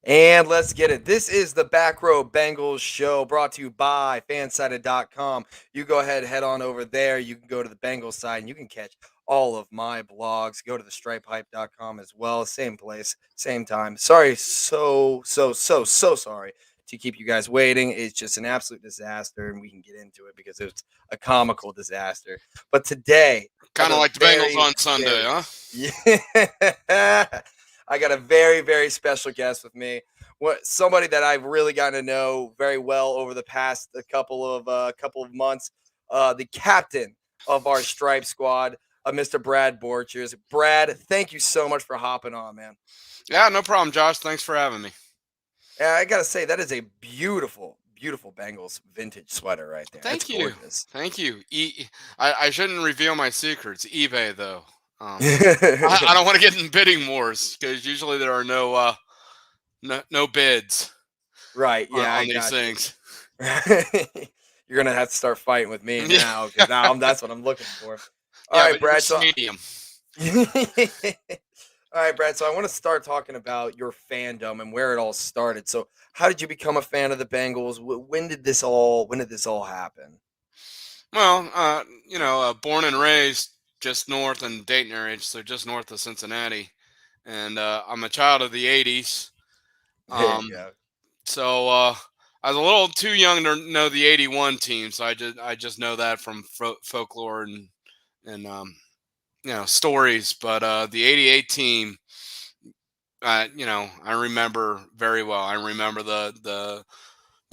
And let's get it. This is the Back Row Bengals show brought to you by fansided.com. You go ahead, head on over there. You can go to the Bengals side and you can catch all of my blogs. Go to the stripehype.com as well. Same place, same time. Sorry, so sorry to keep you guys waiting. It's just an absolute disaster, and we can get into it because it's a comical disaster. But today, I Kind got of a like the Bengals very, on Sunday, very, huh? yeah. I got a very, very special guest with me. Somebody that I've really gotten to know very well over the past couple of months. The captain of our Stripe Squad, Mr. Brad Borchers. Brad, thank you so much for hopping on, man. Yeah, no problem, Josh. Thanks for having me. I gotta say that is a beautiful, beautiful Bengals vintage sweater right there. It's Thank you. gorgeous. Thank you. I shouldn't reveal my secrets. eBay, though. I don't want to get in bidding wars because usually there are no bids Right? on, Yeah, I on these got you. things. You're gonna have to start fighting with me Yeah. now because now that's what I'm looking for. All Yeah, right, but Brad. yours is So medium. All right, Brad. So I want to start talking about your fandom and where it all started. So, how did you become a fan of the Bengals? When did this all happen? Well, born and raised just north in Dayton area, so just north of Cincinnati, and I'm a child of the '80s. There you Um, go. so I was a little too young to know the '81 team, so I just know that from folklore and stories. But the '88 team, I remember very well. I remember the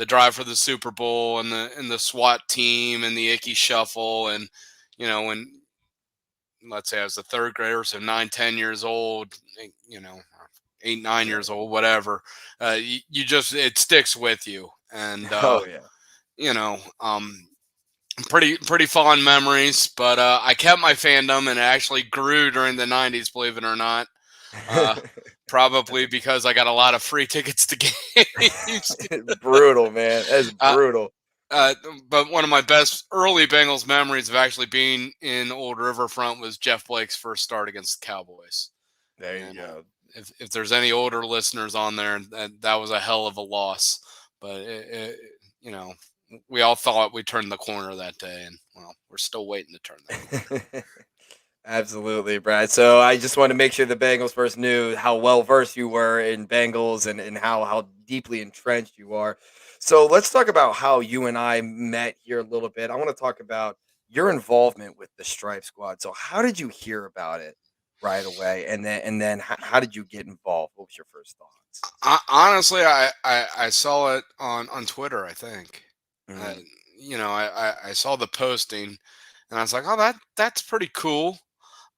drive for the Super Bowl and the SWAT team and the Icky Shuffle and when let's say I was a third grader, so 9, 10 years old, 8, 9 years old, whatever. You just it sticks with you, and Oh yeah. you know, um, pretty fond memories. But I kept my fandom, and it actually grew during the '90s, believe it or not. Uh, Probably because I got a lot of free tickets to games. It's brutal, man. That's uh, brutal. uh, but one of my best early Bengals memories of actually being in Old Riverfront was Jeff Blake's first start against the Cowboys. There you And go. if there's any older listeners on there, that was a hell of a loss. But you know, we all thought we turned the corner that day, and well, we're still waiting to turn that corner. Absolutely, Brad. So I just wanted to make sure the Bengals first knew how well versed you were in Bengals and how deeply entrenched you are. So let's talk about how you and I met here a little bit. I want to talk about your involvement with the Stripe Squad. So how did you hear about it right away, and then how did you get involved? What was your first thoughts? Honestly, I saw it on Twitter. I think, uh, Mm, I saw the posting, and I was like, oh, that's pretty cool.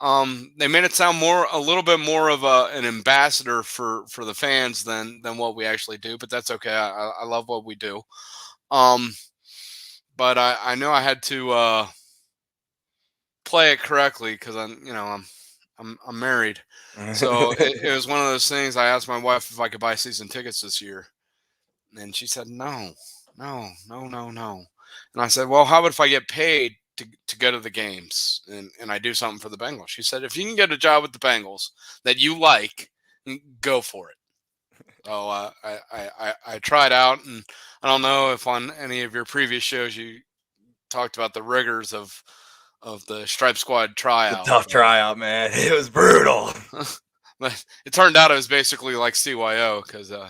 They made it sound a little bit more of an ambassador for the fans than what we actually do, but that's okay. I love what we do. Um, but I know I had to play it correctly because I'm married, so it was one of those things. I asked my wife if I could buy season tickets this year, and she said no, no, no, no, no. And I said, well, how about if I get paid to go to the games and I do something for the Bengals? She said, if you can get a job with the Bengals that you like, go for it. So I tried out, and I don't know if on any of your previous shows you talked about the rigors of the Stripe Squad the tryout, tough tryout, man. It was brutal. but it turned out it was basically like CYO because I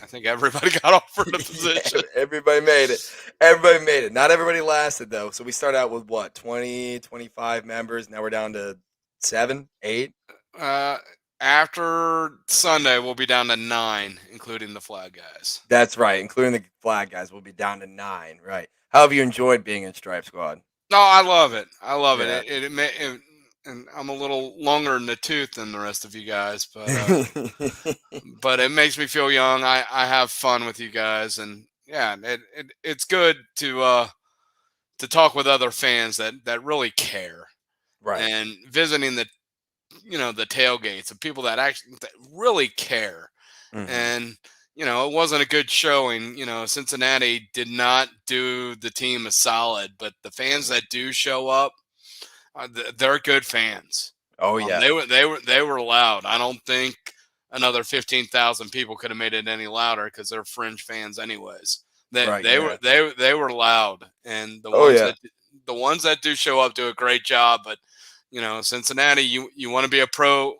think everybody got offered a Yeah, position. everybody made it. Everybody made it. Not everybody lasted though. So we started out with what, 20, 25 members. Now we're down to 7, 8. Uh, After Sunday, we'll be down to 9, including the flag guys. That's right, including the flag guys. We'll be down to 9. Right. How have you enjoyed being in Stripe Squad? No, I love it. I love it. Yeah. And I'm a little longer in the tooth than the rest of you guys, but it makes me feel young. I have fun with you guys, and yeah, it's good to talk with other fans that really care Right. and visiting the tailgates of people that really care. Hmm. And it wasn't a good showing. Cincinnati did not do the team a solid, but the fans that do show up, they're good fans. Oh They yeah. were loud. I don't think another 15,000 people could have made it any louder because they're fringe fans anyways. They Right, they were yeah. they were loud, and Oh, yeah. the ones that do show up do a great job. But Cincinnati, you want to be a pro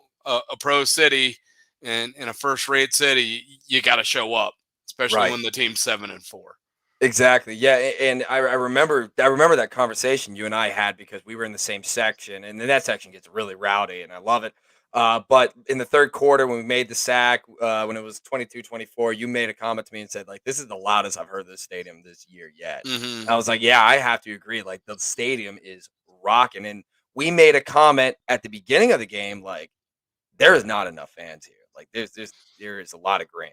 city and in a first rate city, you got to show up, especially Right. when the team's 7-4. Exactly. Yeah, and I remember that conversation you and I had because we were in the same section, and then that section gets really rowdy, and I love it. But in the third quarter, when we made the sack, when it was 22-24, you made a comment to me and said, like, "This is the loudest I've heard this stadium this year yet." Hmm. I was like, "Yeah, I have to agree. Like, the stadium is rocking." And we made a comment at the beginning of the game, like, "There is not enough fans here. Like, there is a lot of grain."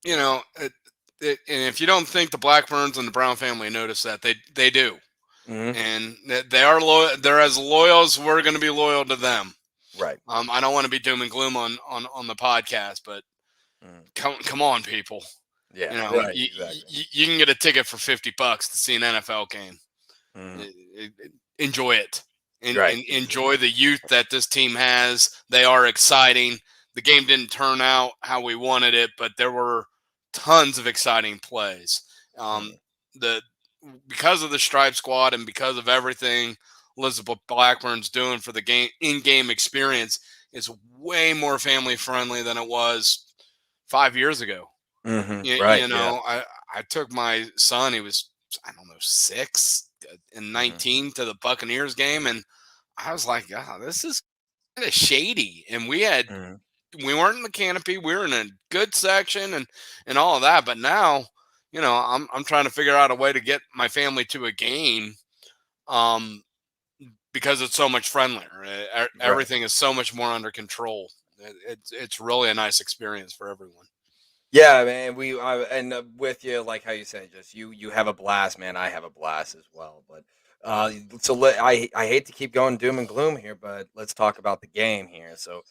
You know, and if you don't think the Blackburns and the Brown family notice that, they do, Hmm. and they are loyal. They're as loyal as we're going to be loyal to them. Right. I don't want to be doom and gloom on the podcast, but Mhm. come on, people. Yeah. Right. Exactly. You can get a ticket for $50 to see an NFL game. Mhm. Enjoy it, Right, and enjoy exactly. the youth that this team has. They are exciting. The game didn't turn out how we wanted it, but there were tons of exciting plays. Um, Mhm, the Because of the Stripe Squad and because of everything Elizabeth Blackburn's doing for the in-game experience, is way more family friendly than it was 5 years ago. mhm, You, right, you yeah, know, I took my son. He was, I don't know, 6 and mhm, 19 to the Buccaneers game, and I was like, "Oh, this is kind of shady." And mhm, we weren't in the canopy. We were in a good section and all of that. But now, I'm trying to figure out a way to get my family to a game, um, because it's so much friendlier. right. Everything is so much more under control. It's really a nice experience for everyone. Yeah, man, with you, like how you said, just you have a blast, man, I have a blast as well, but, so let I hate to keep going doom and gloom here, but let's talk about the game here. So,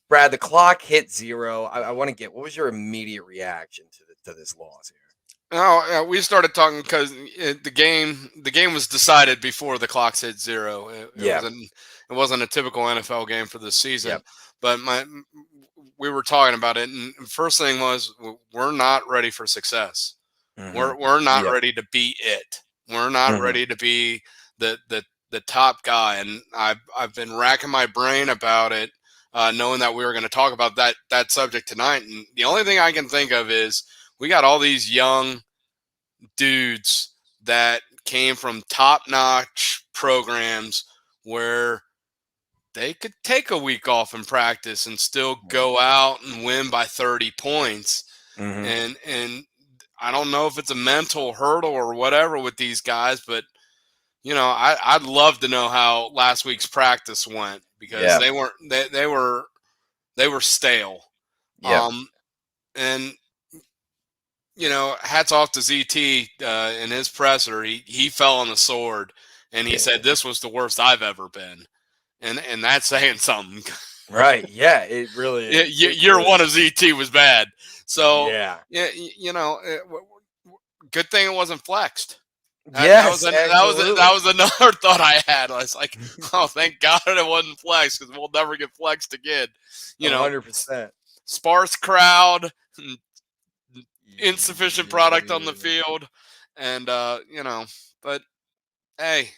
Brad, the clock hit 0. I wanna get what was your immediate reaction to this loss here? No, we started talking because the game was decided before the clocks hit zero. Yeah, It wasn't a typical NFL game for the season, yep, but we were talking about it, and first thing was we're not ready for success. mhm, We're not yep, ready to be it. We're not mhm, ready to be the top guy, and I've been racking my brain about it, knowing that we were going to talk about that subject tonight, and the only thing I can think of is we got all these young dudes that came from top notch programs where they could take a week off in practice and still right, go out and win by 30 points. mhm, And I don't know if it's a mental hurdle or whatever with these guys, but I'd love to know how last week's practice went because yeah, they were stale. yep, Um, and hats off to ZT in his presser. He fell on the sword, and he yeah, said this was the worst I've ever been, and that's saying something. right, yeah, it really is, it Year really one of is. ZT was bad, so Yeah. yeah, good thing it wasn't flexed. Yes, absolutely. That was another thought I had. I was like, oh, thank God it wasn't flexed because we'll never get flexed again. You know, 100%. sparse crowd, insufficient product on the Yeah. field, and but hey,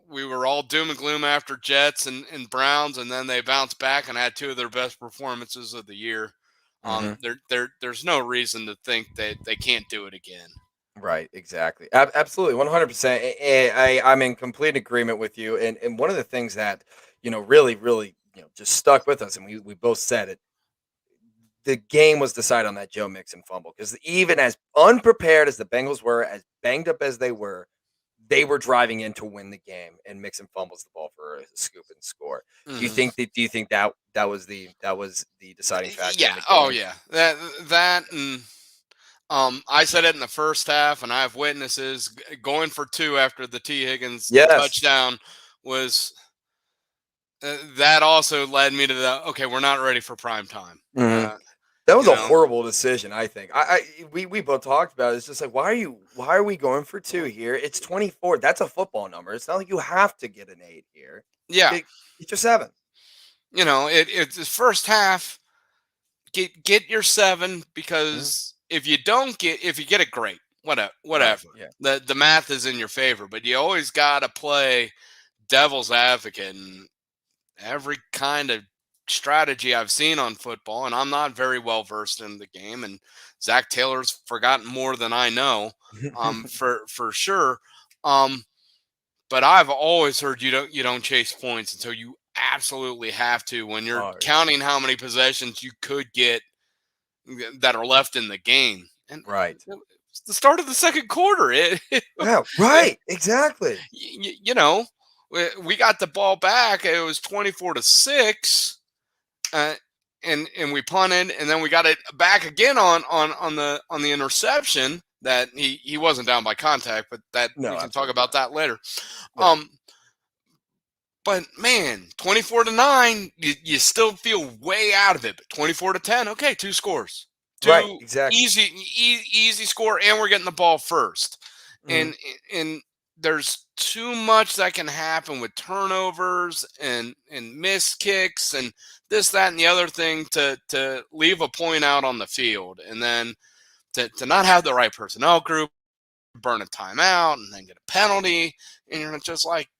we were all doom and gloom after Jets and Browns, and then they bounced back and had two of their best performances of the year. Mhm. There's no reason to think that they can't do it again. Right, exactly. Absolutely, 100%. I'm in complete agreement with you, and one of the things that, really, just stuck with us, and we both said it, the game was decided on that Joe Mixon fumble. Because even as unprepared as the Bengals were, as banged up as they were driving in to win the game, and Mixon fumbles the ball for a scoop and score. Hmm. Do you think that was the deciding factor Yeah. in the Oh game? yeah. That and I said it in the first half, and I have witnesses going for two after the T Higgins Yes. touchdown was that also led me to the okay, we're not ready for prime time. Mhm. That was You a know, horrible decision, I think. We both talked about it. It's just like, why are we going for 2 here? It's 24. That's a football number. It's not like you have to get an 8 here. yeah. Get get your 7. It's his first half. get your 7 Mhm. because if you get it, great. Whatever, Right. whatever. Yeah. The math is in your favor, but you always got to play devil's advocate. And every kind of strategy I've seen on football, and I'm not very well versed in the game, and Zach Taylor's forgotten more than I know, for sure. Um, but I've always heard you don't chase points until you absolutely have to when you're Oh, yeah. counting how many possessions you could get that are left in the game. And Right. it's the start of the second quarter. Yeah. Right. Exactly. You know, we got the ball back. It was 24-6, uh, and we punted, and then we got it back again on the interception that he wasn't down by contact, but that we No, can talk absolutely about not. that later. Yeah. Um, but man, 24-9, you still feel way out of it. But 24-10, okay, two scores, Right. two Exactly. easy score, and we're getting the ball first. Mhm. And there's too much that can happen with turnovers and missed kicks and this, that, and the other thing to leave a point out on the field, and then to not have the right personnel group, burn a timeout, and then get a penalty, and you're just like,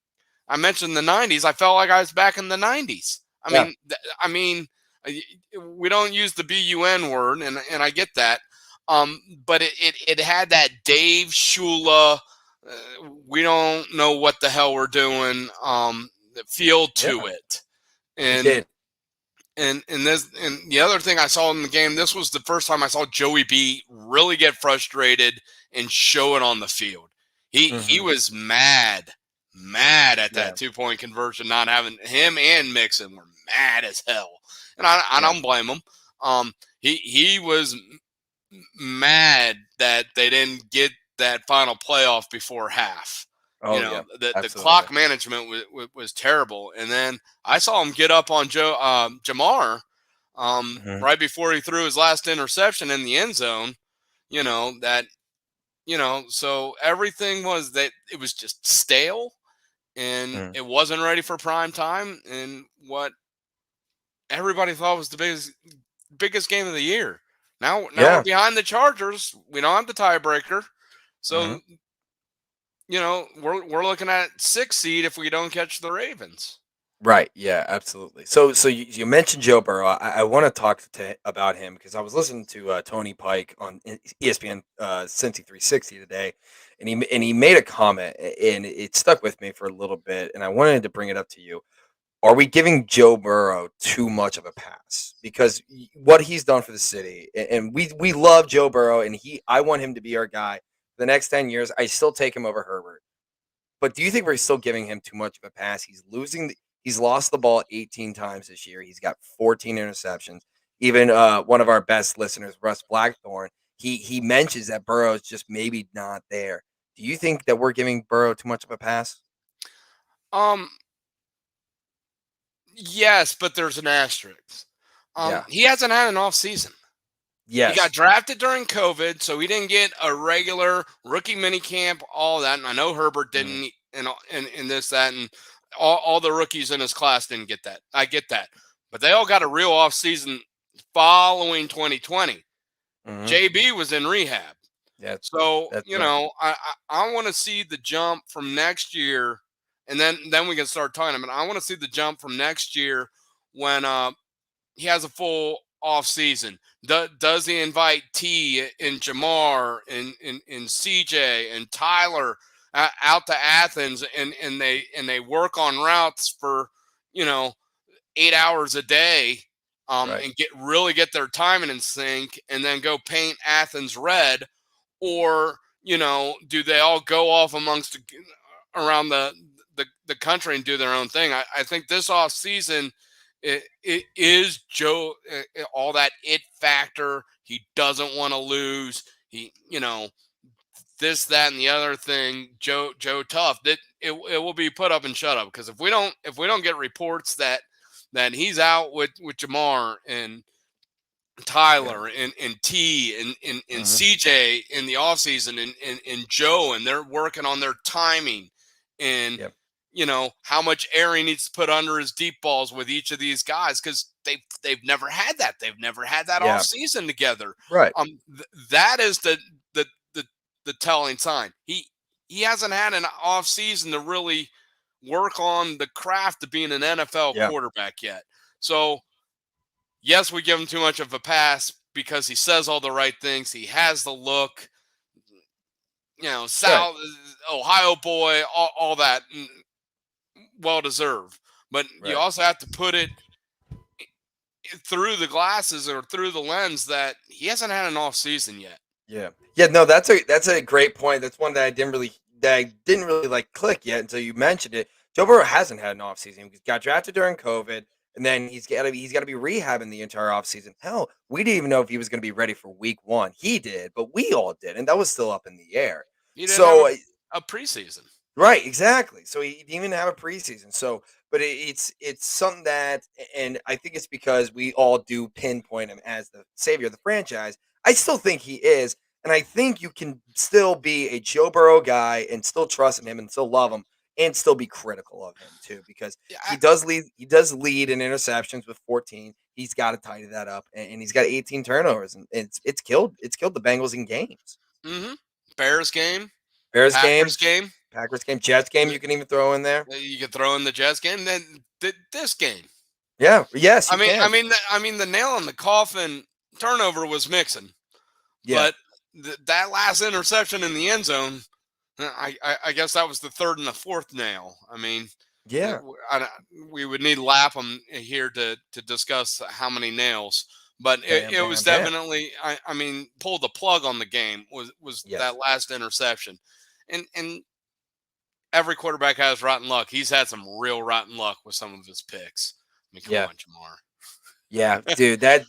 I mentioned the '90s. I felt like I was back in the '90s. I Yeah. mean, we don't use the BUN word, and I get that. But it had that Dave Shula. We don't know what the hell we're doing. Feel Yeah. to it, It and did. and the other thing I saw in the game. This was the first time I saw Joey B really get frustrated and show it on the field. He Mhm. was mad at Yeah. that 2 point conversion, not having him and Mixon were mad as hell, and I Yeah. don't blame him. He was mad that they didn't get that final playoff before half. Oh, yeah. The Absolutely. clock management was terrible, and then I saw him get up on Jamar Mhm. right before he threw his last interception in the end zone. That so everything was that it was just stale, and Mhm. it wasn't ready for prime time, and what everybody thought was the biggest game of the year. Now we're Yeah. behind the Chargers. We don't have the tiebreaker, Mhm. so we're looking at 6 seed if we don't catch the Ravens. Right. Yeah. Absolutely. So you mentioned Joe Burrow. I want to talk about him because I was listening to Tony Pike on ESPN Cincy 360 today, and he made a comment, and it stuck with me for a little bit, and I wanted to bring it up to you. Are we giving Joe Burrow too much of a pass? Because what he's done for the city, and we love Joe Burrow, and I want him to be our guy for the next 10 years. I still take him over Herbert. But do you think we're still giving him too much of a pass? He's lost the ball 18 times this year. He's got 14 interceptions. Even one of our best listeners, Russ Blackthorn, he mentions that Burrow is just maybe not there. Do you think that we're giving Burrow too much of a pass? Um, yes, but there's an asterisk. Yeah. He hasn't had an off season. He got Yes. drafted during COVID, so he didn't get a regular rookie mini camp, all that. And I know Herbert Mhm. didn't, and this, that, and all the rookies in his class didn't get that. I get that. But they all got a real off season following 2020. Mhm. JB was in rehab. Yeah, So, that's right. I want to see the jump from next year, and then we can start talking about it. I want to see the jump from next year when he has a full off season. Does he invite T and Jamar and CJ and Tyler out to Athens, and they work on routes for, you know 8 hours a day, Right. and get their timing in sync, and then go paint Athens red? Or do they all go off around the country and do their own thing? I think this off season, it is Joe, all that it factor. He doesn't want to lose. He, this, that, and the other thing. Joe Tough, that it will be put up and shut up, because if we don't get reports that he's out with Jamar and Yeah. Tyler and T and Mhm. CJ in the offseason, and Joe, and they're working on their timing, and Yep. how much air he needs to put under his deep balls with each of these guys, because they've never had that. They've never had that off Yeah. season together. Right. That is the the the telling sign. He hasn't had an off season to really work on the craft of being an NFL Yeah. quarterback yet. So yes, we give him too much of a pass because he says all the right things. He has the look, Right. South Ohio boy, all that, well deserved. But you Right. also have to put it through the glasses or through the lens that he hasn't had an off season yet. Yeah. Yeah, no, that's a great point. That's one that I didn't really like click yet until you mentioned it. Joe Burrow hasn't had an offseason. He got drafted during COVID, and then he's got to be rehabbing the entire offseason. Hell, we didn't even know if he was going to be ready for week 1. He did, but we all did, and that was still up in the air. He didn't have So a preseason. right, exactly. So he didn't even have a preseason. So, but it's something that, and I think it's because we all do pinpoint him as the savior of the franchise. I still think he is, and I think you can still be a Joe Burrow guy and still trust in him and still love him and still be critical of him too, because Yeah, he does lead. He does lead in interceptions with 14. He's got to tidy that up, and he's got 18 turnovers, and it's killed the Bengals in games. mm-hmm. Bears game, Bears game, Packers game. Packers game, Jets game. You can even throw in there. You could throw in the Jets game. Then this game. Yeah. Yes, you I can. mean, the nail in the coffin turnover was Mixon, Yeah. but that last interception in the end zone, I guess that was the third and the fourth nail. I mean, Yeah. we would need Lapham here to discuss how many nails, but Bam, it was bam, bam. definitely, I mean, pulled the plug on the game was Yes. that last interception, and every quarterback has rotten luck. He's had some real rotten luck with some of his picks. I mean, come Yeah. on, Jamar. Yeah, dude, that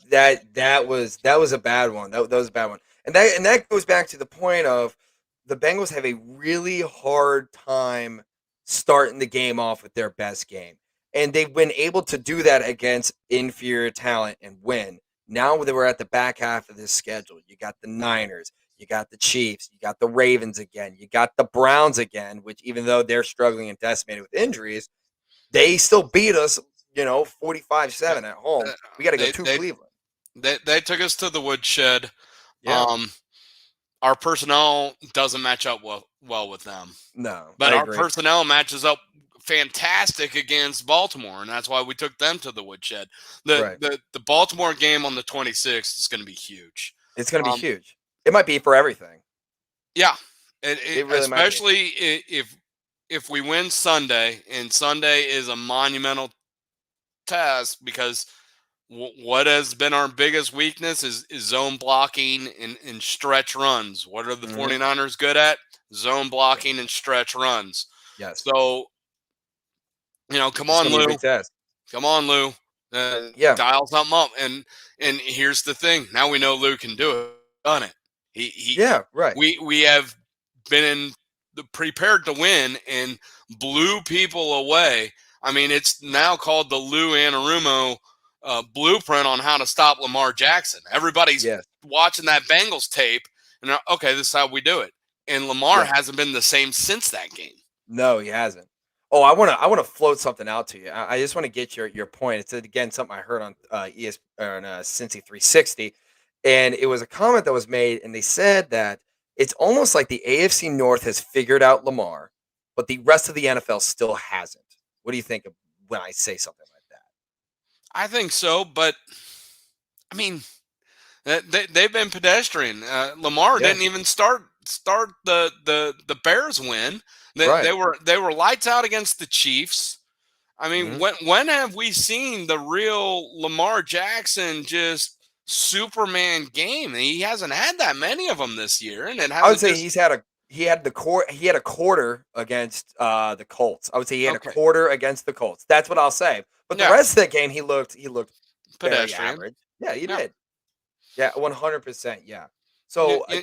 was a bad one. That was a bad one. And that goes back to the point of the Bengals have a really hard time starting the game off with their best game. And they've been able to do that against inferior talent and win. Now that we're at the back half of this schedule, you got the Niners, you got the Chiefs, you got the Ravens again, you got the Browns again, which even though they're struggling and decimated with injuries, they still beat us, 45-7 at home. Uh, We got to go They to they Cleveland. they took us to the woodshed. Yeah. Um, our personnel doesn't match up well with them, No, but I our agree. personnel matches up fantastic against Baltimore, and that's why we took them to the woodshed. Right. The Baltimore game on the 26th is going to be huge. It's going to be Um, huge. It might be for everything. yeah, It really might be. especially if we win Sunday, and Sunday is a monumental task because what has been our biggest weakness is zone blocking and stretch runs. What are the Mhm. 49ers good at? Zone Yeah. blocking and stretch runs. Yes. So, come It's on, going to be a Lou. big test. Come on, Lou. Yeah. Dial something up. And here's the thing. Now we know Lou can do it. Done it. He Yeah, right. we have been prepared to win and blew people away. I mean, it's now called the Lou Anarumo blueprint on how to stop Lamar Jackson. Everybody's Yes. watching that Bengals tape and okay, this is how we do it. And Lamar Yeah. hasn't been the same since that game. No, he hasn't. Oh, I want to float something out to you. I just want to get your point. It's again something I heard on ES or on Cincy 360, and it was a comment that was made, and they said that it's almost like the AFC North has figured out Lamar, but the rest of the NFL still hasn't. What do you think of when I say something like that? I think so, but I mean, they've been pedestrian. Lamar Yeah. didn't even start the Bears win. Right. They were lights out against the Chiefs. I mean, Hmm. when have we seen the real Lamar Jackson just Superman game? He hasn't had that many of them this year, and it I would hasn't say just he had a quarter against the Colts. I would say he had a okay. quarter against the Colts. That's what I'll say. But the Yeah, rest of that game, he looked very pedestrian. average. Yeah, he Yeah, did. Yeah, 100%. Yeah. So I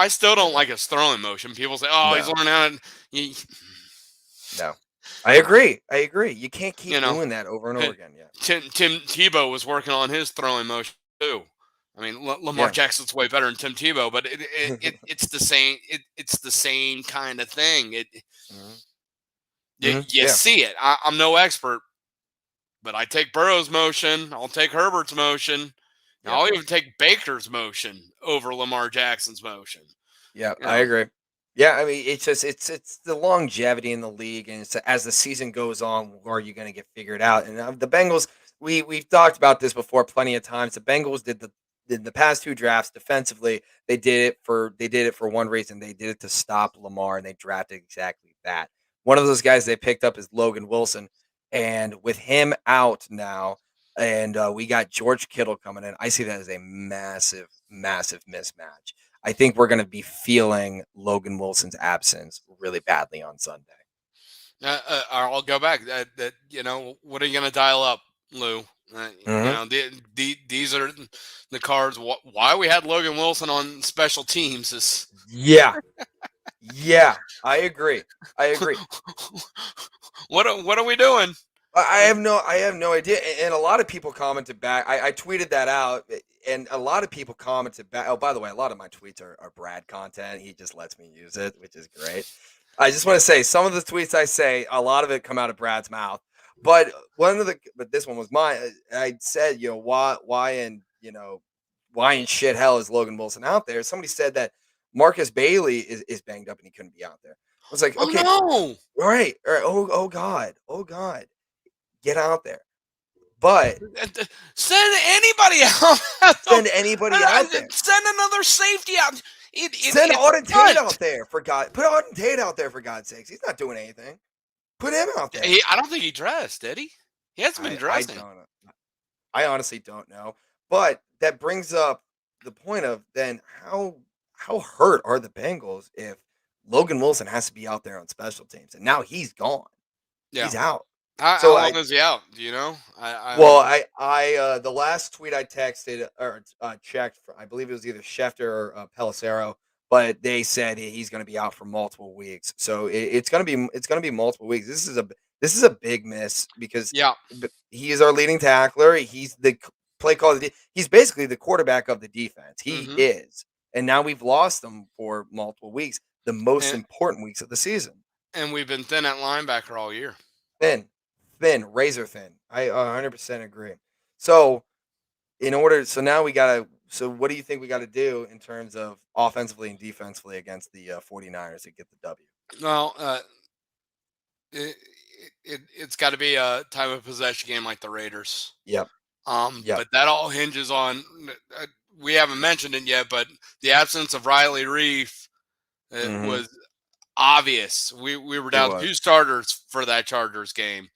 still yeah, don't go ahead. like his throwing motion. People say, "Oh, he's No, learning how to." You, no. I agree. I agree. You can't you keep know, doing that over and over again. Yeah. Tim Tebow was working on his throwing motion too. I mean, Lamar Yeah. Jackson's way better than Tim Tebow, but it's the same. It's the same kind of thing. Hmm. Hmm. You Yeah. see it. I'm no expert, but I take Burrow's motion. I'll take Herbert's motion. Yep. I'll even take Baker's motion over Lamar Jackson's motion. Yeah, You I know, agree. Yeah, I mean, it's just it's the longevity in the league, and it's as the season goes on, are you going to get figured out? And the Bengals, we've talked about this before plenty of times. The Bengals did the past two drafts defensively. They did it for one reason. They did it to stop Lamar, and they drafted exactly that. One of those guys they picked up is Logan Wilson, and with him out now, and we got George Kittle coming in. I see that as a massive, massive mismatch. I think we're going to be feeling Logan Wilson's absence really badly on Sunday. I'll go back. What are you going to dial up, Lou? Mhm. These are the cards. Why we had Logan Wilson on special teams is Yeah, yeah, I agree. I agree. what are we doing? I have no idea. And a lot of people commented back. I tweeted that out, and a lot of people commented back. Oh, by the way, a lot of my tweets are Brad content. He just lets me use it, which is great. I just want to say some of the tweets I say, a lot of it come out of Brad's mouth. But this one was mine. I said, why in shit hell is Logan Wilson out there? Somebody said that Marcus Bailey is banged up and he couldn't be out there. I was like, Oh okay, no! all right. Oh God, get out there. But Send anybody out. send anybody out there. Send another safety out. Send It's Auden Tate nuts. out there for God. Put Auden Tate out there for God's sakes. He's not doing anything. Put him out there. I don't think he dressed, did he? He hasn't been I dressing. don't know. I honestly don't know. But that brings up the point of then how hurt are the Bengals if Logan Wilson has to be out there on special teams and now he's gone. Yeah. He's out. How long is he out? Do you know? The last tweet I texted or checked, I believe it was either Schefter or Pelissero, but they said he's going to be out for multiple weeks. So it's going to be multiple weeks. This is a big miss because Yeah. he is our leading tackler. He's the play caller. He's basically the quarterback of the defense. He is, and now we've lost him for multiple weeks, the most important weeks of the season. And we've been thin at linebacker all year. Thin, razor thin. I 100% agree. So now we got to, so what do you think we got to do in terms of offensively and defensively against the 49ers to get the W? Well, it's got to be a time of possession game like the Raiders. Yep. But that all hinges on, we haven't mentioned it yet, but the absence of Riley Reef was obvious. We were down 2 starters for that Chargers game.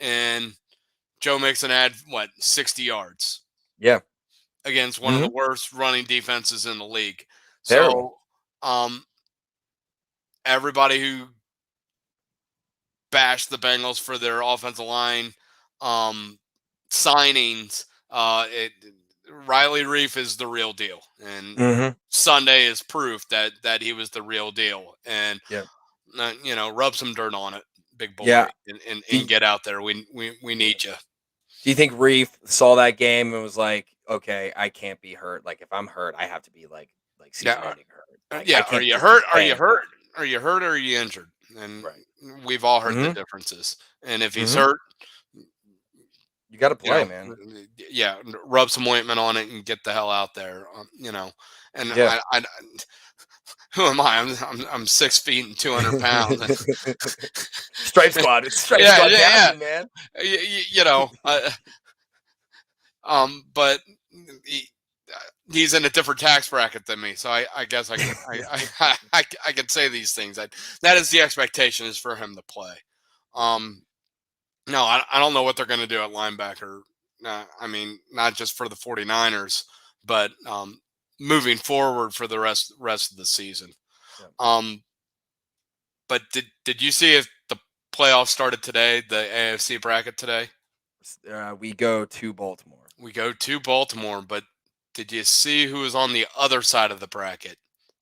And Joe Mixon had 60 yards. Yeah. Against one of the worst running defenses in the league. Terrible. So everybody who bashed the Bengals for their offensive line signings, Riley Reef is the real deal. And Sunday is proof that he was the real deal. And rub some dirt on it. Big boy, and get out there. We need you. Do you think Reef saw that game and was like, okay, I can't be hurt. Like if I'm hurt, I have to be like season-ending hurt. Like, Are you hurt? Are you hurt? Are you hurt? Or are you injured? And we've all heard the differences. And if he's hurt, you got to play, man. Yeah, rub some ointment on it and get the hell out there. And I who am I? I'm 6 feet and 200 pounds. Stripe squad. It's stripe squad captain, man. But he's in a different tax bracket than me, so I guess I can I can say these things. That is the expectation, is for him to play. No, I don't know what they're going to do at linebacker. I mean, not just for the 49ers, but moving forward for the rest of the season. But did you see if the playoffs started today, the AFC bracket today? We go to Baltimore. But did you see who was on the other side of the bracket?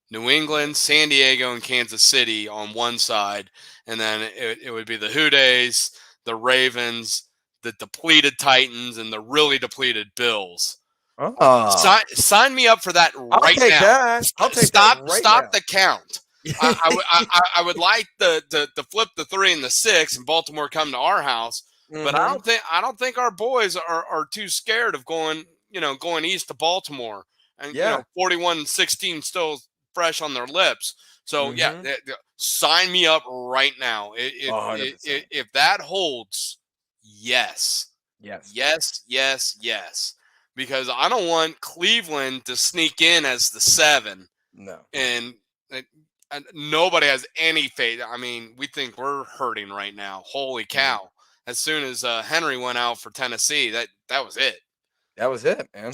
New England, San Diego, and Kansas City on one side, and then it would be the Houdays, the Ravens, the depleted Titans, and the really depleted Bills. Oh. Sign me up for that right now. I'll take that. Stop the count. I would like to flip the 3 and the 6 and Baltimore come to our house. But I Mhm. don't think our boys are too scared of going east to Baltimore, and Yeah. 41-16 still fresh on their lips. So yeah, Mhm. sign me up right now. $100%. If that holds, yes, Yes. yes, yes, yes, because I don't want Cleveland to sneak in as the 7, No. and, and and nobody has any faith. I mean, we think we're hurting right now. Holy Mhm. cow! As soon as Henry went out for Tennessee, that was it. That was it, man.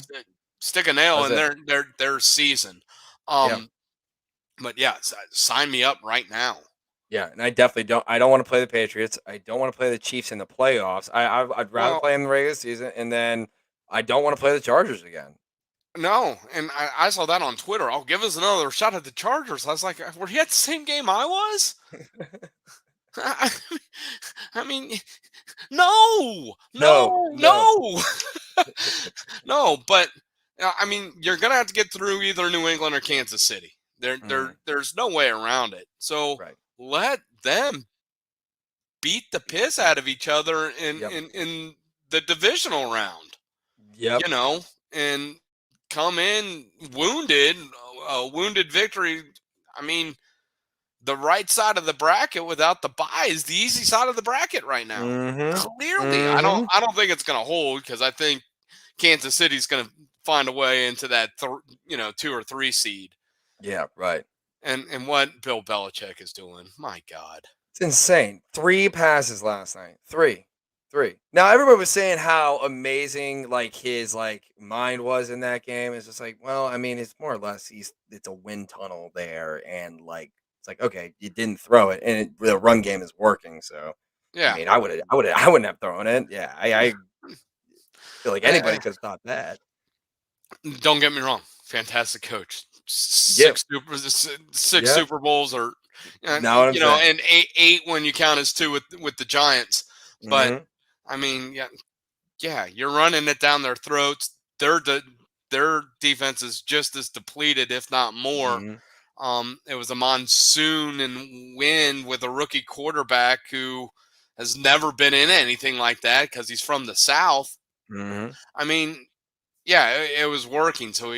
Stick a That nail was in it. their season. Yeah. Um, but yeah, sign me up right now. Yeah, and I don't wanna play the Patriots. I don't wanna play the Chiefs in the playoffs. I'd rather Well, play in the regular season, and then I don't wanna play the Chargers again. no, and I saw that on Twitter. Oh, give us another shot at the Chargers. I was like, were he at the same game I was? I mean, no, No, no, no. no, no. But I mean, you're gonna have to get through either New England or Kansas City. Mhm. There's no way around it. So Right. let them beat the piss out of each other in Yep. the divisional round. Yep. And come in wounded, a wounded victory. I mean, the right side of the bracket without the bye is the easy side of the bracket right now. Mhm. Clearly, I don't Mhm. I don't think it's going to hold, because I think Kansas City's going to find a way into that 2 or 3 seed. Yeah, right. And what Bill Belichick is doing, my God. It's insane. 3 passes last night. 3. 3. Now everybody was saying how amazing, like, his, like, mind was in that game. It's just like, well, I mean, it's more or less it's a wind tunnel there, and, like, it's like, okay, you didn't throw it, and the run game is working, so, I Yeah. mean, I wouldn't have thrown it. Yeah, I feel like I, anybody could have thought that. don't get me wrong, fantastic coach. Yeah. Six Yeah. Super Bowls, or Know what I'm saying? and eight when you count as 2 with the Giants. But Mhm. I mean, yeah, you're running it down their throats. Their defense is just as depleted, if not more. Mhm. It was a monsoon and wind with a rookie quarterback who has never been in anything like that because he's from the South. Mhm. I mean, yeah, it was working. So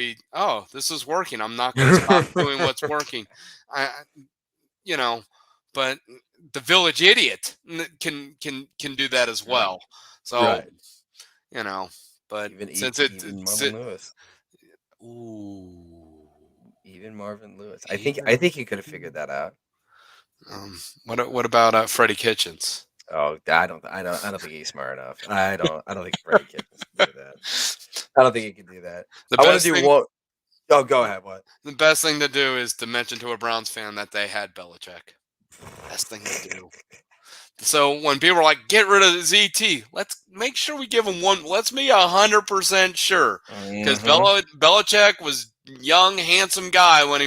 this is working. I'm not going to stop doing what's working. I, you know, but the village idiot can do that as Right. well. So, Right. you know, but since Even Marvin Lewis. ooh, Even Marvin Lewis. I even think he could have figured that out. what about Freddie Kitchens? Oh, I don't think he's smart enough. I don't think Freddie Kitchens can do that. I don't think he can do that. The I wanna best do thing one. Oh, go ahead, what? the best thing to do is to mention to a Browns fan that they had Belichick. Best thing to do. So when people are like, "Get rid of ZT," let's make sure we give him one. Let's be 100% sure, because Mhm. Belichick was young, handsome guy Mhm. when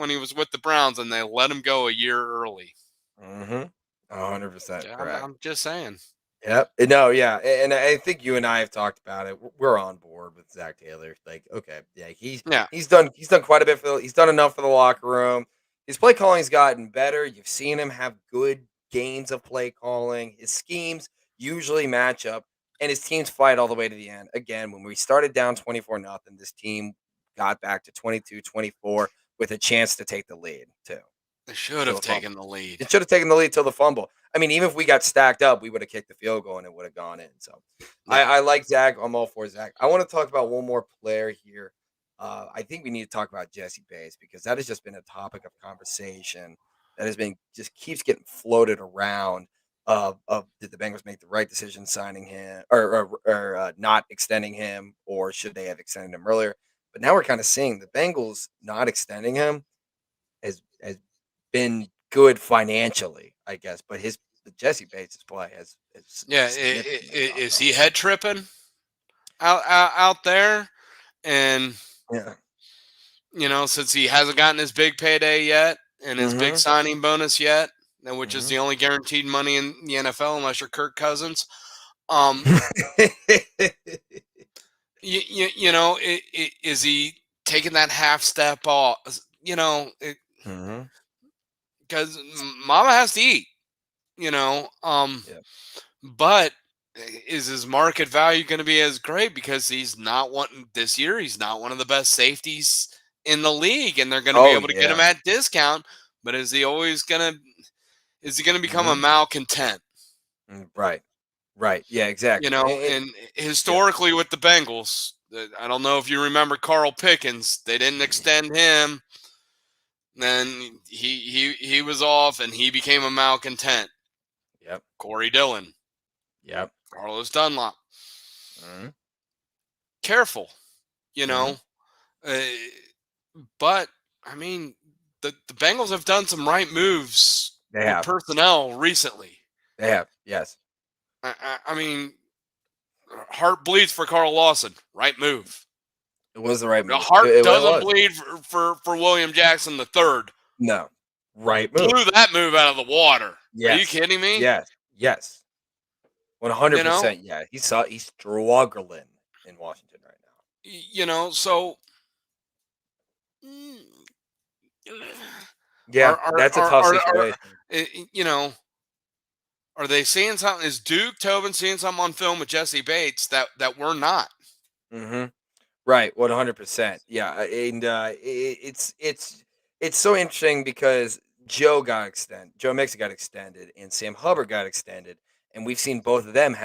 he was with the Browns, and they let him go a year early. Mhm. 100% Yeah, correct. I'm just saying. Yep. No, yeah, and I think you and I have talked about it. We're on board with Zach Taylor. Like, okay, yeah, Yeah, he's done quite a bit he's done enough for the locker room. His play calling's gotten better. You've seen him have good games of play calling. His schemes usually match up, and his teams fight all the way to the end. Again, when we started down 24 nothing, this team got back to 22-24 with a chance to take the lead too. they should Till have the fumble. taken the lead. It should have taken the lead till the fumble. I mean, even if we got stacked up, we would have kicked the field goal and it would have gone in. So Yeah, I like Zach. I'm all for Zach. I want to talk about one more player here. I think we need to talk about Jesse Bates because that has just been a topic of conversation that has been just keeps getting floated around. Of did the Bengals make the right decision signing him or not extending him, or should they have extended him earlier? But now we're kind of seeing the Bengals not extending him has been good financially, I guess, but his Jesse Bates' play has yeah. significantly dropped Is off. he head tripping out there? And Yeah. since he hasn't gotten his big payday yet and his big Mhm. signing bonus yet, and which is Mhm. the only guaranteed money in the NFL unless you're Kirk Cousins, um, is he taking that half step off? Mhm. Because Mama has to eat. you know. Yeah. But is his market value going to be as great because he's not one this year? He's not one of the best safeties in the league, and they're going to be Oh, able to get him yeah. at discount. But is he going to become a Mhm. malcontent? Right. Right. Yeah, exactly. And Yeah. historically with the Bengals, I don't know if you remember Carl Pickens. They didn't extend him. Then he was off, and he became a malcontent. Yep. Corey Dillon, Yep. Carlos Dunlop. Mhm. Careful, you Mhm. know. Uh, but I mean, the Bengals have done some right moves They with have. personnel recently. They have. Yes. I mean, heart bleeds for Carl Lawson. Right move. It was the right The move. heart It doesn't was. bleed for William Jackson the third. No. Right move. Blew that move out of the water. Are you Yes. kidding me? Yes. Yes. You know, 100%. Yeah. He's struggling in Washington right now. so mm, Yeah. That's a tough situation. you know, are they seeing something? Is Duke Tobin seeing something on film with Jesse Bates that we're not? Mhm. Right, 100%. Yeah, and it's so interesting because Joe Mixon got extended, and Sam Hubbard got extended, and we've seen both of them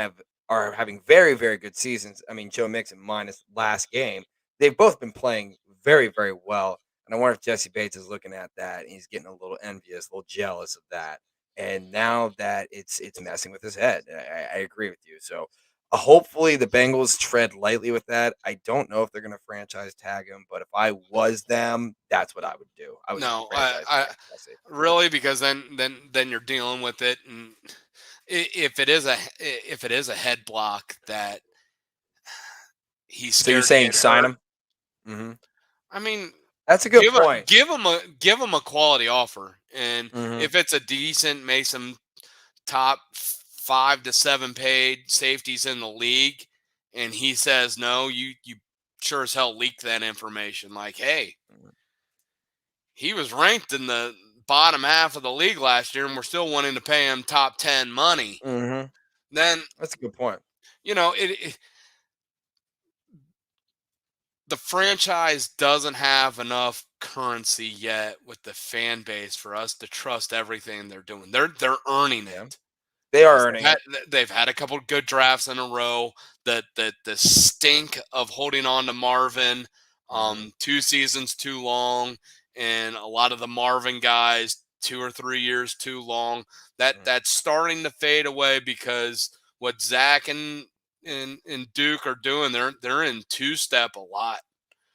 are having very very good seasons. I mean, Joe Mixon minus last game, they've both been playing very very well, and I wonder if Jesse Bates is looking at that and he's getting a little envious, a little jealous of that, and now that it's messing with his head. I agree with you. So hopefully, the Bengals tread lightly with that. I don't know if they're going to franchise tag him, but if I was them, that's what I would do. I would No, franchise tag Jesse. really, because then you're dealing with it, and if it is a head block that he's So you're scared to saying get sign hurt. him? Hmm. I mean, That's a good point. give him a quality offer, and Hmm. if it's a decent, make some top 5 to 7 paid safeties in the league, and he says no, you sure as hell leak that information. Like, hey, he was ranked in the bottom half of the league last year, and we're still wanting to pay him top 10 money. Hmm. Then That's a good point. it the franchise doesn't have enough currency yet with the fan base for us to trust everything they're doing. They're earning Yeah, it. they are Yes, earning it. they've had a couple of good drafts in a row. The stink of holding on to Marvin, Hmm. 2 seasons too long, and a lot of the Marvin guys 2 or 3 years too long. Hmm. That's starting to fade away because what Zach and Duke are doing, they're in 2-step a lot.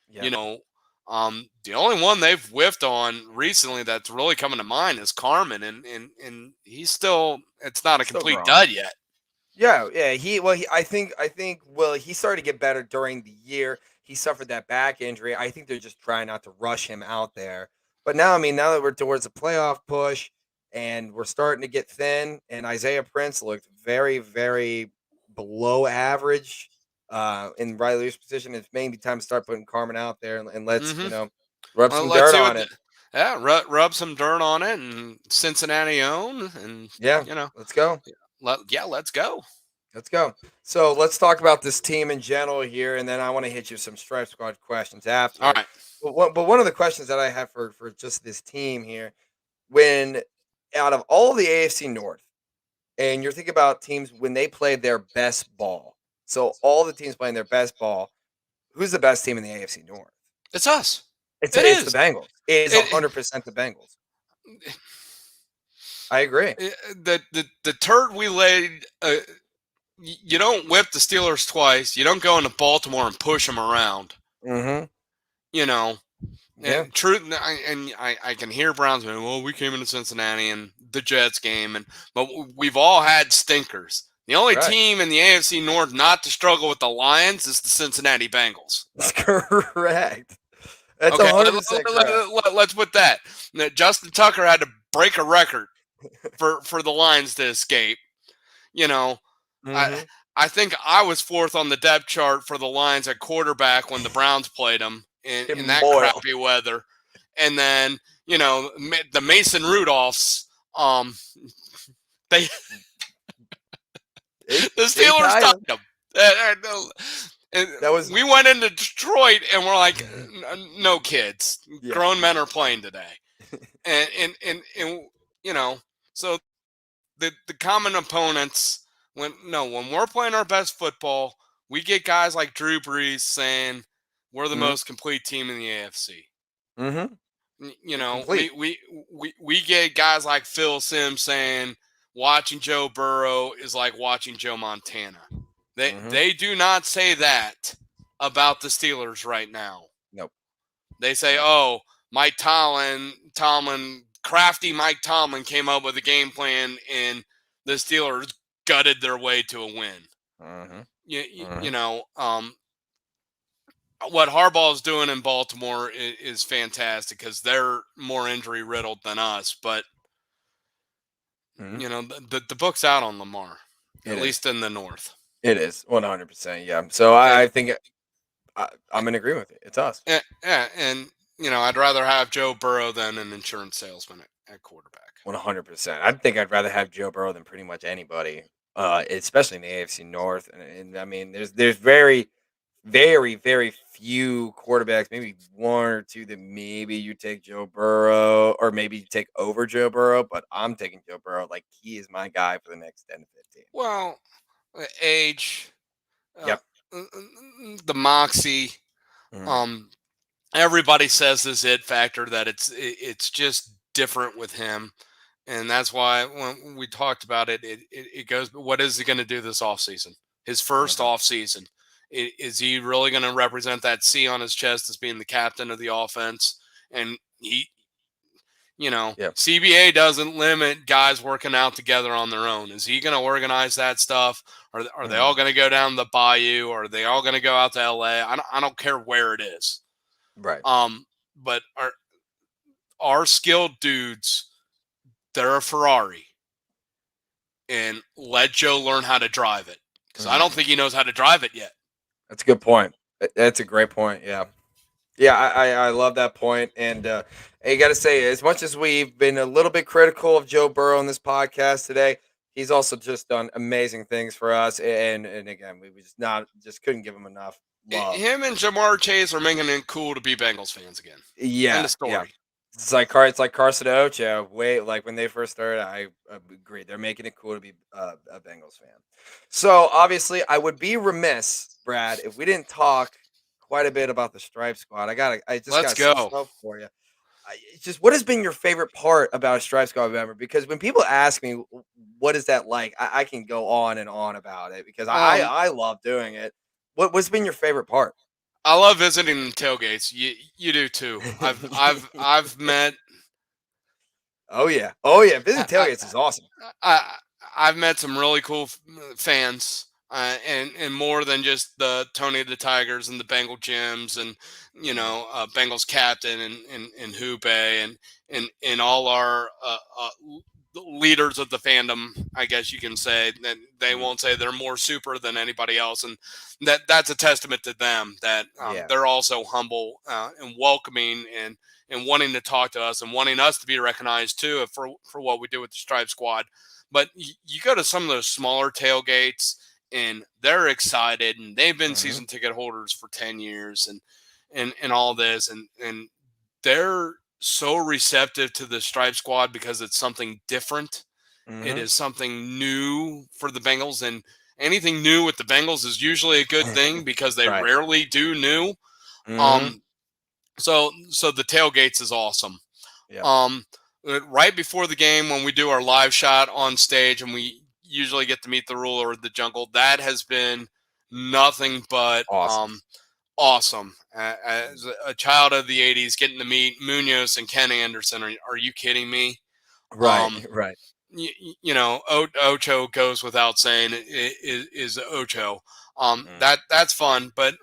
Yeah, You know, the only one they've whiffed on recently that's really coming to mind is Carmen, and he's still it's not a still complete growing. dud yet. Yeah, yeah. I think. Well, he started to get better during the year. He suffered that back injury. I think they're just trying not to rush him out there. But now, I mean, now that we're towards a playoff push and we're starting to get thin, and Isaiah Prince looked very, very below average in Riley Leaf's position. It's maybe time to start putting Carmen out there and let's Hmm. rub Well, some let's dirt see on what. it. Yeah, rub some dirt on it, and Cincinnati own, and Yeah, you know, let's go. let's go. Let's go. So let's talk about this team in general here, and then I want to hit you some Stripe Squad questions All after. right, But one of the questions that I have for just this team here, when out of all the AFC North, and you're thinking about teams when they play their best ball, so all the teams playing their best ball, who's the best team in the AFC North? it's us. It's It it's the is. Bengals. It is It, 100% the Bengals. I agree. the turd we laid. You don't whip the Steelers twice. You don't go into Baltimore and push them around. Hmm. You know, Yeah. truth, I can hear Browns saying, "Well, we came into Cincinnati and the Jets game, but we've all had stinkers. The only Right. team in the AFC North not to struggle with the Lions is the Cincinnati Bengals." That's correct. That's Okay, 100% correct. let's put that. Now, Justin Tucker had to break a record for the Lions to escape. You know, I Hmm. I think I was fourth on the depth chart for the Lions at quarterback when the Browns played them in Getting that boiled. crappy weather, and then the Mason Rudolphs. Um, They the They Steelers tied tied him. them. And That was we went into Detroit and we're like, no kids, yeah, grown men no. are playing today, and you know, so the common opponents when we're playing our best football, we get guys like Drew Brees saying we're the Mhm. most complete team in the AFC. Mhm. You You're know, complete. we get guys like Phil Sims saying watching Joe Burrow is like watching Joe Montana. Mhm. They do not say that about the Steelers right now. Nope. They say, Nope. "Oh, crafty Mike Tomlin came up with a game plan, and the Steelers gutted their way to a win." Mhm. You Mhm. know, what Harbaugh is doing in Baltimore is fantastic because they're more injury riddled than us. But Mhm. the book's out on Lamar, It at is. least in the North. It is 100%. Yeah. So And I think I'm in agreement with you. It's us. and I'd rather have Joe Burrow than an insurance salesman at quarterback. 100%. I think I'd rather have Joe Burrow than pretty much anybody, especially in the AFC North. And I mean, there's very, very, very few quarterbacks, maybe one or two that maybe you take Joe Burrow or maybe you take over Joe Burrow. But I'm taking Joe Burrow like he is my guy for the next 10 to 15. Well, age, uh, Yep. the moxie. Mhm. Um, Everybody says this it factor that it's just different with him, and that's why when we talked about it goes. But what is he going to do this offseason? His first Mhm. offseason. Is he really going to represent that C on his chest as being the captain of the offense? And Yep. CBA doesn't limit guys working out together on their own. Is he going to organize that stuff? Are they all Mhm. going to go down the bayou? Are they all going to go out to LA? I don't care where it is. Right. But our skilled dudes, they're a Ferrari, and let Joe learn how to drive it because I don't Mhm. think he knows how to drive it yet. That's a good point. That's a great point. Yeah. Yeah, I love that point, and I got to say, as much as we've been a little bit critical of Joe Burrow in this podcast today, he's also just done amazing things for us, and again, we just couldn't give him enough love. Him and Jamar Chase are making it cool to be Bengals fans again. End Yeah, of yeah. story. It's like Carson Ocho. Wait, like when they first started, I agree. They're making it cool to be a Bengals fan. So obviously, I would be remiss, Brad, if we didn't talk quite a bit about the Stripe Squad. I just Let's got some go. stuff for you. It's just what has been your favorite part about a Stripe Squad member? Because when people ask me what is that like, I can go on and on about it because Um, I love doing it. What's been your favorite part? I love visiting the tailgates. You do too. I've met Oh yeah, visiting I, I, tailgates is awesome. I I've met some really cool fans, and more than just the Tony the Tigers and the Bengal gyms and Mhm, Bengals captain and Hoope and all our leaders of the fandom. I guess you can say that they mhm. won't say they're more super than anybody else, and that's a testament to them that Yeah. they're also humble and welcoming and wanting to talk to us and wanting us to be recognized too for what we do with the Stripe Squad. But you go to some of those smaller tailgates and they're excited and they've been Mhm, season ticket holders for 10 years and all this and they're so receptive to the Stripe Squad because it's something different. It mhm. is something new for the Bengals, and anything new with the Bengals is usually a good thing because they Right. rarely do new. Mhm. Um, so the tailgates is awesome. Yep. Um, right before the game when we do our live shot on stage and we usually get to meet the ruler of the jungle, that has been nothing but Awesome. awesome. Mm. As a child of the '80s, getting to meet Munoz and Ken Anderson, are you kidding me? Right, Um, right. Ocho goes without saying is Ocho. Mm, That's fun, but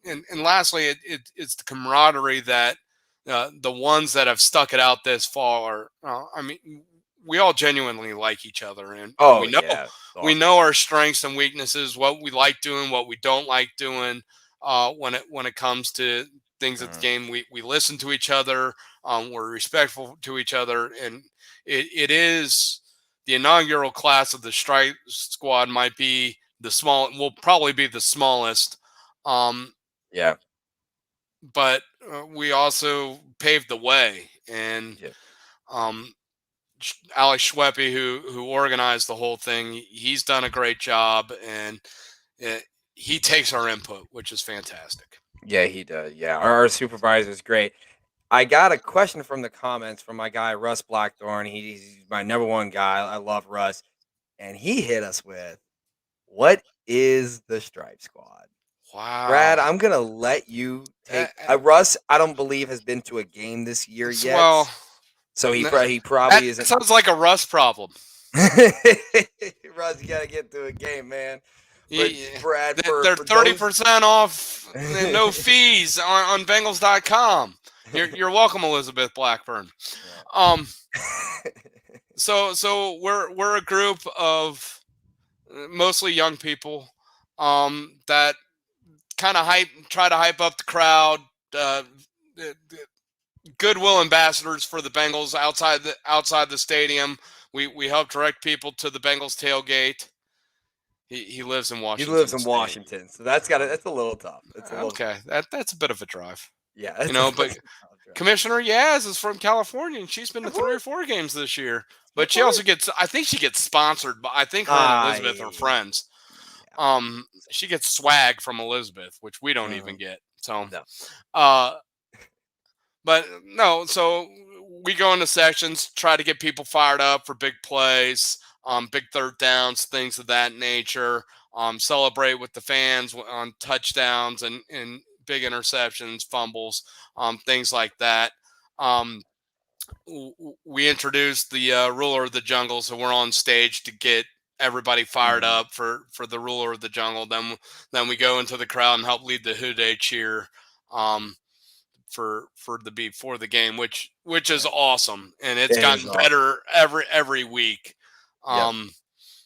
and lastly, it's the camaraderie that the ones that have stuck it out this far. I mean, we all genuinely like each other, and oh, yeah. It's we awesome. know our strengths and weaknesses, what we like doing, what we don't like doing. When it comes to things at the Mhm, game, we listen to each other. We're respectful to each other, and it is the inaugural class of the Stripe Squad might be will probably be the smallest. Um, Yeah. but we also paved the way, and Yeah. um, Alex Schweppe, who organized the whole thing, he's done a great job, and uh, he takes our input, which is fantastic. Yeah, he does. Yeah. Our supervisor is great. I got a question from the comments from my guy Russ Blackthorn. He's my number one guy. I love Russ, and he hit us with, "What is the Stripe Squad?" Brad, Wow. I'm gonna let you Uh, take. uh, Russ, I don't believe has been to a game this year yet, well, so n- he that probably isn't. sounds like a Russ problem. Russ, you gotta get to a game, man. But He, Brad, they're for thirty those. percent off and no fees on Bengals.com. You're welcome, Elizabeth Blackburn. Um, so we're a group of mostly young people that kind of try to hype up the crowd. Uh, Goodwill ambassadors for the Bengals outside the stadium. We help direct people to the Bengals tailgate. He lives in He lives Washington in State. Washington, so that's a little tough. It's a little Okay, that's a bit of a drive, yeah, But that's a tough drive. Commissioner Yaz is from California, and she's been to Of 3 or 4 course, games this year. of But she also course. gets, I think she gets sponsored, but I think her and Elizabeth are Yeah, friends. I believe so. She gets swag from Elizabeth, which we don't even Mhm. get. So, No. uh, but no, so we go into sections, try to get people fired up for big plays, big third downs, things of that nature. Celebrate with the fans on touchdowns and big interceptions, fumbles, things like that. Um, we introduced the ruler of the jungle, so we're on stage to get everybody fired Mhm. up for the ruler of the jungle. Then we go into the crowd and help lead the Who Dey cheer. Um, for the before the game, which is Right. awesome, and it's It is gotten awesome. better every week. Yep.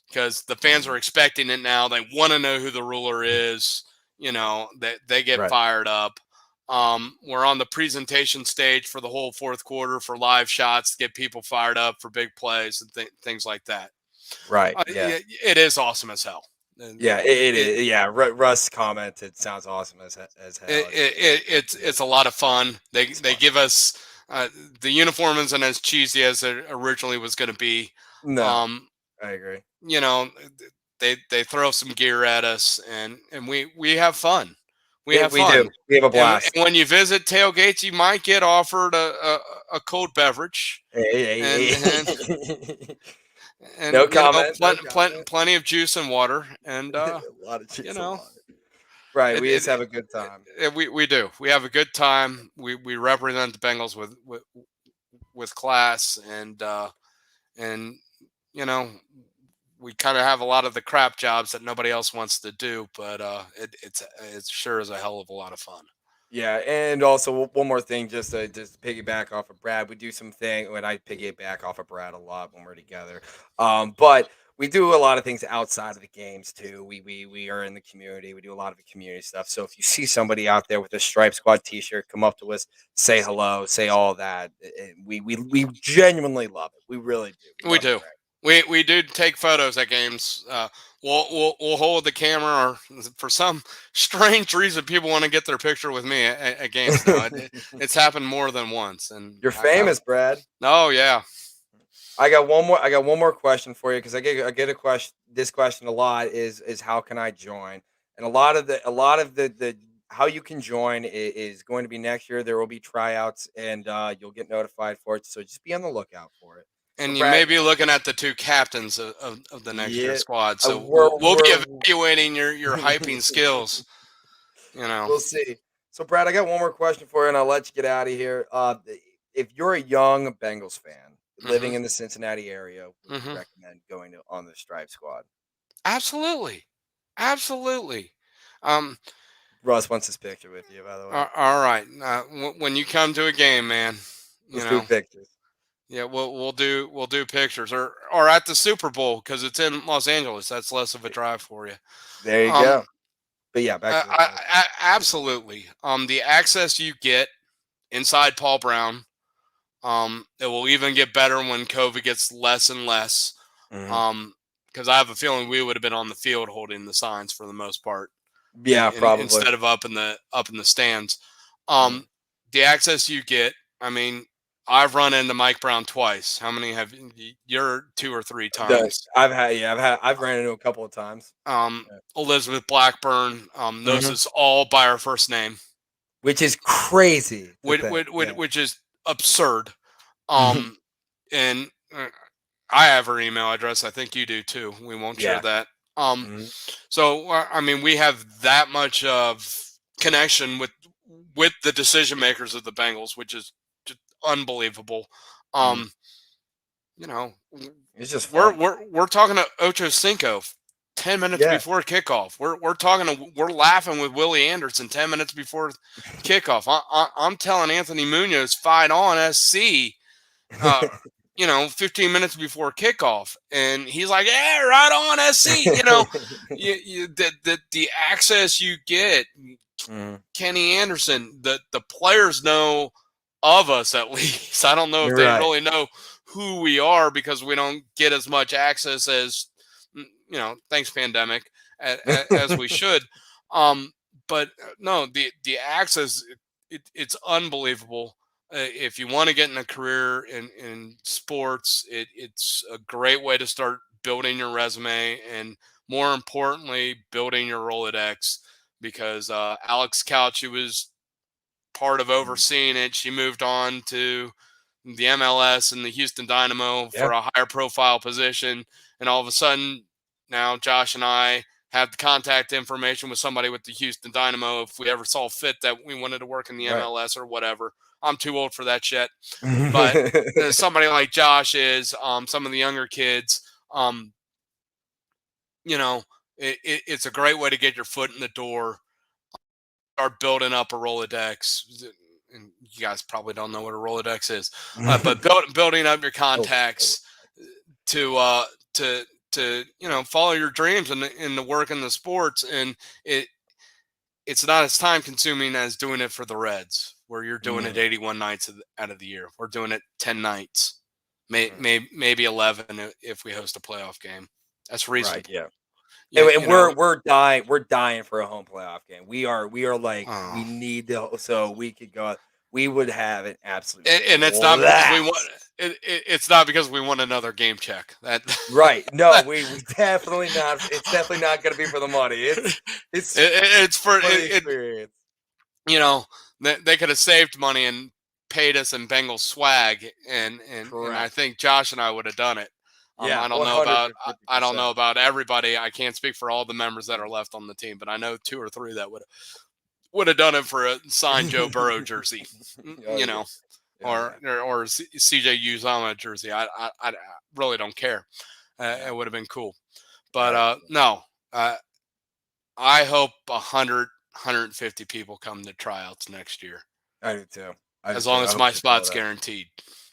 Because the fans Mhm. are expecting it now. They want to know who the ruler is. They get Right. fired up. We're on the presentation stage for the whole fourth quarter for live shots to get people fired up for big plays and things like that. Right. Yeah. It is awesome as hell. And Yeah. It is. Yeah. Russ commented, "Sounds awesome as hell." it's a lot of fun. It's They fun. give us the uniform isn't as cheesy as it originally was going to be. No, Um, I agree. you know, they throw some gear at us, and we have fun. We have We do. fun. We have a And, blast. and when you visit tailgates, you might get offered a cold beverage, Hey, and and hey, hey. No and comment. No comment. plenty of juice and water, and A lot of you cheese and know water. Right. it, We it, just have a good time. we do. We have a good time. We represent the Bengals with class, and you know we kind of have a lot of the crap jobs that nobody else wants to do, but it sure is a hell of a lot of fun. Yeah, and also one more thing, just to piggyback off of Brad, we do something when I piggyback off of Brad a lot when we're together. But we do a lot of things outside of the games too. We are in the community. We do a lot of the community stuff. So if you see somebody out there with a Stripe Squad T-shirt, come up to us, say hello, say all that. We genuinely love it. We really do. We We love do. interaction. We do take photos at games. We'll hold the camera, or for some strange reason, people want to get their picture with me at games now. It's happened more than once, and You're I famous, Brad. oh yeah. I got one more question for you because I get a question. This question a lot is how can I join? And a lot of the how you can join is going to be next year. There will be tryouts and you'll get notified for it. So just be on the lookout for it. So And you may Brad, be looking at the 2 captains of the next year's yeah, squad. So we'll be we're evaluating your hyping skills. You know. we'll see. So Brad, I got one more question for you, and I'll let you get out of here. If you're a young Bengals fan Hmm. living in the Cincinnati area, would you Hmm. recommend going to on the Stripe Squad? Absolutely, absolutely. Um, Russ wants his picture with you, by the way. all right. When you come to a game, man, you Let's do know, pictures. yeah, we'll do pictures, or at the Super Bowl because it's in Los Angeles. That's less of a drive for you. There you Um, go. But yeah, back to the question. absolutely. The access you get inside Paul Brown. It will even get better when COVID gets less and less. Mhm. Because I have a feeling we would have been on the field holding the signs for the most part, Yeah, probably. instead of up in the stands. Mhm. Um, the access you get, I mean, I've run into Mike Brown twice. How many have you're 2 or 3 The times? I've ran into a couple of times. Yeah. Elizabeth Blackburn knows Mhm. us all by our first name, Which is crazy to which, think. which, Yeah. which is absurd. Mhm. Um, and I have her email address. I think you do too. We won't share Yeah. that. Um, Mhm. so I mean, we have that much of connection with the decision makers of the Bengals, which is just unbelievable. Mhm. Um, you know, It's just we're fun. we're we're talking to Ocho Cinco 10 minutes Yeah. before kickoff. We're laughing with Willie Anderson 10 minutes before kickoff. I'm telling Anthony Munoz fight on SC. Uh, 15 minutes before kickoff, and he's like, "Yeah, right on SC." The access you get, Mhm. Kenny Anderson, the players know of us at least. I don't know if You're they right. really know who we are because we don't get as much access as thanks pandemic as we should. Um, but no, the access it's unbelievable. If you want to get in a career in sports, it's a great way to start building your resume and more importantly, building your Rolodex because Alex Couch, who was part of Mhm. overseeing it, she moved on to the MLS and the Houston Dynamo Yeah. for a higher profile position. And all of a sudden, now Josh and I have the contact information with somebody with the Houston Dynamo if we ever saw fit that we wanted to work in the Right. MLS or whatever. I'm too old for that shit. But somebody like Josh is, some of the younger kids, um, you know, it's a great way to get your foot in the door, start building up a Rolodex. And you guys probably don't know what a Rolodex is, but building up your Oh, oh, contacts to uh, to follow your dreams in the work in the sports, and it it's not as time consuming as doing it for the Reds, where you're doing it mhm, 81 nights out of the year. We're doing it 10 nights, mhm. maybe 11 if we host a playoff game. That's Right, reasonable. yeah. You, And you know, we're dying for a home playoff game. We are like, we oh. need to so we could go we would have an absolute And it's not because we want blast. it's not because we want another game check. That, Right. No, that we definitely not it's definitely not gonna be for the money. It's it's for for the experience. you know they could have saved money and paid us in Bengals swag, and I Correct. think Josh and I would have done it. Yeah, I don't know about I don't know 150%. about everybody. I can't speak for all the members that are left on the team, but I know 2 or 3 that would have done it for a signed Joe Burrow jersey. Oh, You yeah. know, Oh, yeah. or CJ Uzama jersey. I really don't care. Yeah. It would have been cool, but I do too. no. Uh, I hope 150 people come to tryouts next year, I do too. I do as too. long I as hope my to fill spot's it up. guaranteed.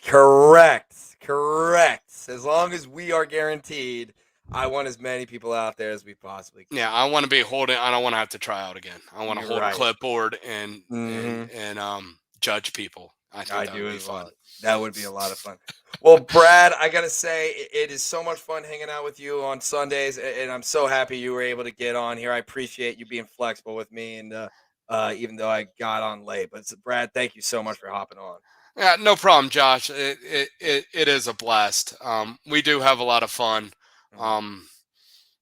Correct. Correct. As long as we are guaranteed, I want as many people out there as we possibly can. Yeah, I want to be holding. I don't want to have to try out again. I want to You're hold a right. clipboard and and Mhm. and judge people. I think I that do would be as fun. well. That would be a lot of fun. Well, Brad, I gotta say, it is so much fun hanging out with you on Sundays, and I'm so happy you were able to get on here. I appreciate you being flexible with me, and even though I got on late, but Brad, thank you so much for hopping on. Yeah, no problem, Josh. It is a blast. We do have a lot of fun. Mhm. Um,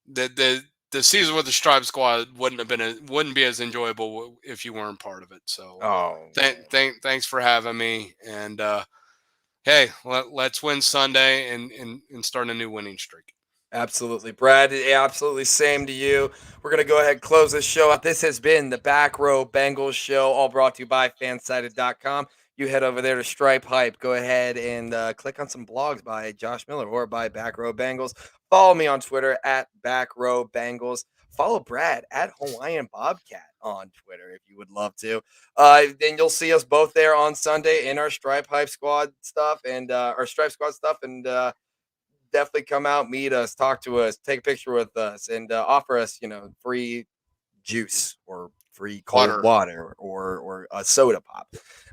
the season with the Stripe Squad wouldn't be as enjoyable if you weren't part of it. So, Oh man. thanks for having me. And hey, let's win Sunday and start a new winning streak. Absolutely, Brad. Absolutely, same to you. We're gonna go ahead and close this show out. This has been the Back Row Bengals show, all brought to you by Fansided.com. You head over there to Stripe Hype. Go ahead and click on some blogs by Josh Miller or by Back Row Bengals. Follow me on Twitter at Back Row Bengals. Follow Brad at Hawaiian Bobcat on Twitter if you would love to. Then you'll see us both there on Sunday in our Stripe Hype Squad stuff and our Stripe Squad stuff and. Definitely come out, meet us, talk to us, take a picture with us, and offer us, free juice or free cold Water. water or a soda pop.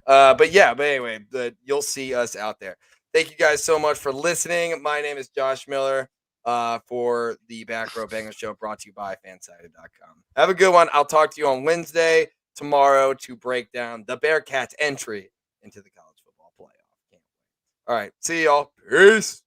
But anyway, you'll see us out there. Thank you guys so much for listening. My name is Josh Miller. for the Back Row Bengals show brought to you by fansided.com. Have a good one. I'll talk to you on Wednesday tomorrow to break down the Bearcats' entry into the college football playoff. All right. See y'all. Peace.